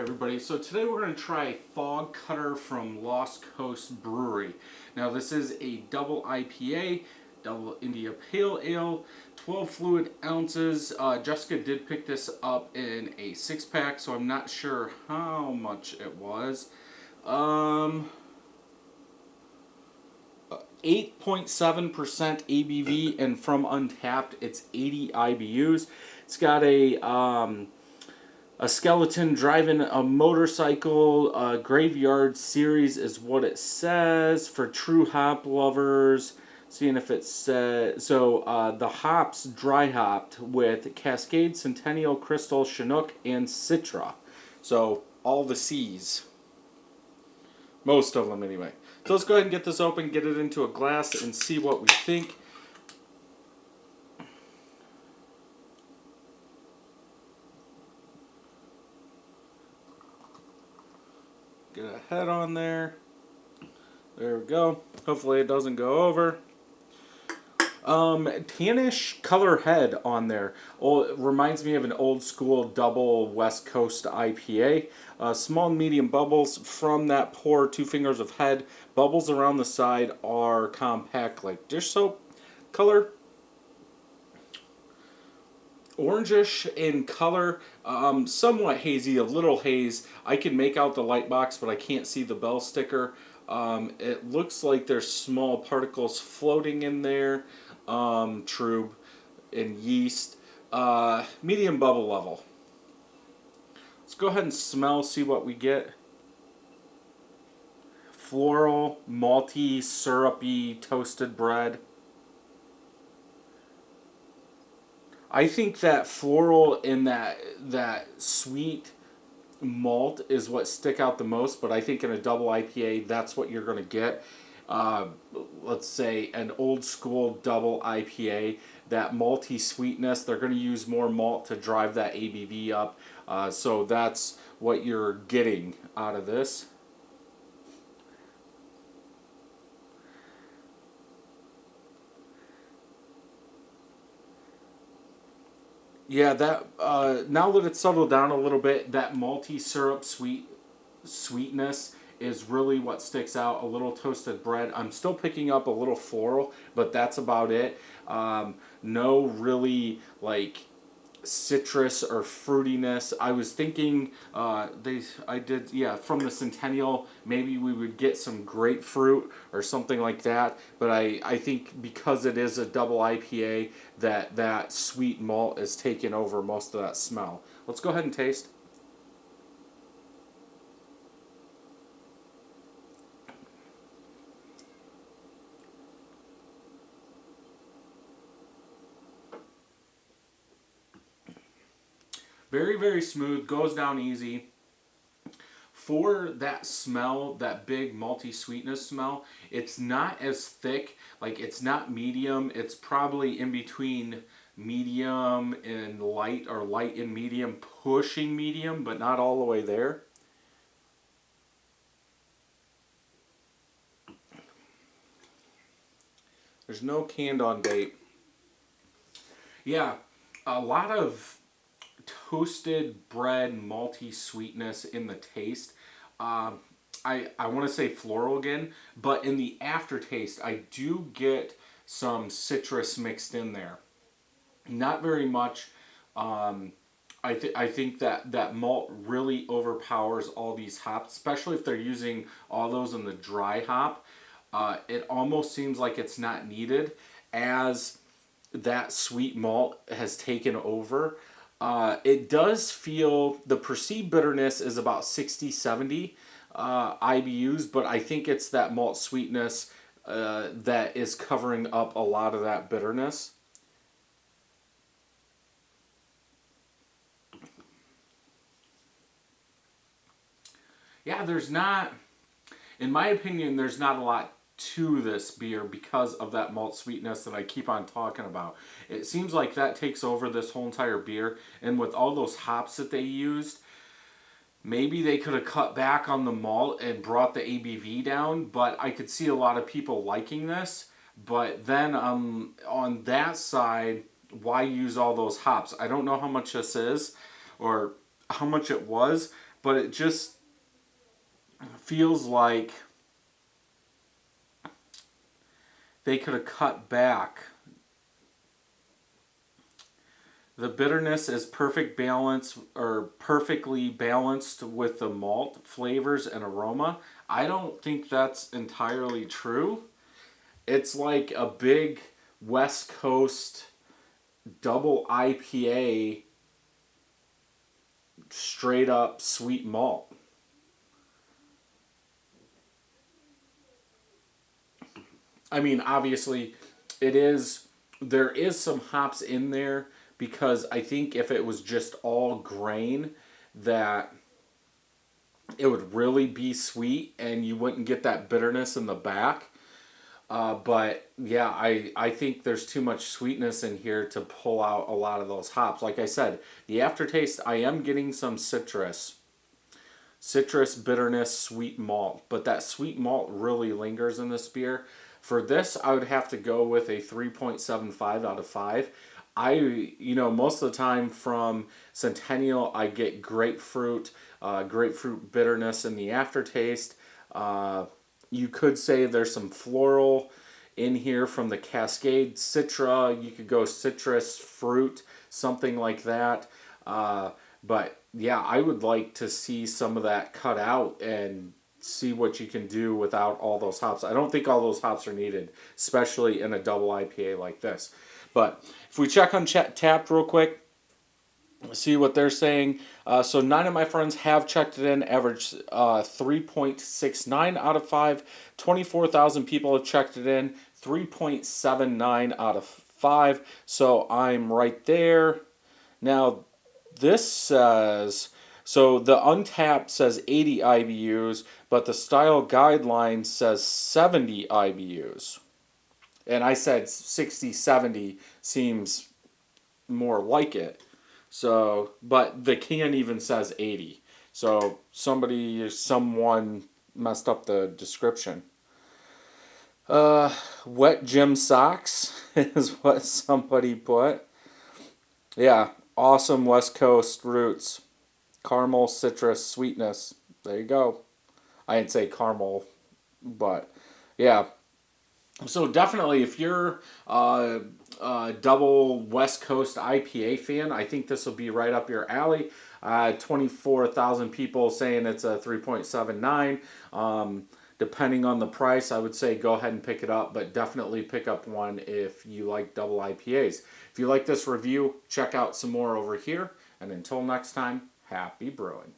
everybody. So today we're going to try Fogcutter from Lost Coast Brewery. Now this is a double IPA, double India Pale Ale, 12 fluid ounces. Jessica did pick this up in a 6-pack, so I'm not sure how much it was. 8.7% ABV, and from Untapped it's 80 IBUs. It's got a skeleton driving a motorcycle. Graveyard series is what it says for true hop lovers. Seeing if it says so. The hops dry hopped with Cascade, Centennial, Crystal, Chinook, and Citra. So all the C's, most of them anyway. So let's go ahead and get this open, get it into a glass, and see what we think. Get a head on there. There we go. Hopefully it doesn't go over. Tannish color head on there. Oh, it reminds me of an old school double West Coast IPA. Small medium bubbles from that pour, 2 fingers of head. Bubbles around the side are compact like dish soap color. Orangish in color, somewhat hazy, a little haze. I can make out the light box, but I can't see the bell sticker. It looks like there's small particles floating in there. Trube and yeast. Medium bubble level. Let's go ahead and smell, see what we get. Floral, malty, syrupy, toasted bread. I think that floral and that sweet malt is what stick out the most, but I think in a double IPA, that's what you're going to get. Let's say an old school double IPA, that malty sweetness, they're going to use more malt to drive that ABV up. So that's what you're getting out of this. Yeah, that now that it's settled down a little bit, that malty syrup sweetness is really what sticks out. A little toasted bread. I'm still picking up a little floral, but that's about it. No really like citrus or fruitiness. I was thinking from the Centennial, maybe we would get some grapefruit or something like that, but I think because it is a double IPA, that sweet malt is taking over most of that smell. Let's go ahead and taste. Very, very smooth, goes down easy. For that smell, that big malty sweetness smell, it's not as thick. Like, it's not medium. It's probably in between medium and light, or light and medium, pushing medium, but not all the way there. There's no canned on date. Yeah, a lot of toasted bread, malty sweetness in the taste. I want to say floral again, but in the aftertaste, I do get some citrus mixed in there. Not very much. I think that malt really overpowers all these hops, especially if they're using all those in the dry hop. It almost seems like it's not needed, as that sweet malt has taken over. It does feel, the perceived bitterness is about 60, 70 IBUs, but I think it's that malt sweetness that is covering up a lot of that bitterness. Yeah, there's not, in my opinion, there's not a lot to this beer because of that malt sweetness that I keep on talking about. It seems like that takes over this whole entire beer, and with all those hops that they used, maybe they could have cut back on the malt and brought the ABV down, but I could see a lot of people liking this. But then on that side, why use all those hops? I don't know how much this is or how much it was, but it just feels like they could have cut back. The bitterness is perfect balance, or perfectly balanced with the malt flavors and aroma. I don't think that's entirely true. It's like a big West Coast double IPA, straight up sweet malt. I mean, obviously, there is some hops in there, because I think if it was just all grain, that it would really be sweet and you wouldn't get that bitterness in the back. But yeah, I think there's too much sweetness in here to pull out a lot of those hops. Like I said, the aftertaste, I am getting some citrus bitterness, sweet malt, but that sweet malt really lingers in this beer. For this, I would have to go with a 3.75 out of 5. Most of the time from Centennial, I get grapefruit bitterness in the aftertaste. You could say there's some floral in here from the Cascade. Citra, you could go citrus, fruit, something like that. But yeah, I would like to see some of that cut out and see what you can do without all those hops. I don't think all those hops are needed, especially in a double IPA like this. But if we check on Tapped real quick, see what they're saying. So 9 of my friends have checked it in, average 3.69 out of 5. 24,000 people have checked it in, 3.79 out of 5. So I'm right there. Now, this says, so the Untapped says 80 IBUs, but the style guideline says 70 IBUs. And I said 60, 70 seems more like it. So, but the can even says 80. So someone messed up the description. Wet gym socks is what somebody put. Yeah, awesome West Coast roots. Caramel, citrus, sweetness. There you go. I didn't say caramel, but yeah. So definitely, if you're a double West Coast IPA fan, I think this will be right up your alley. 24,000 people saying it's a 3.79. Depending on the price, I would say go ahead and pick it up, but definitely pick up one if you like double IPAs. If you like this review, check out some more over here. And until next time, happy brewing.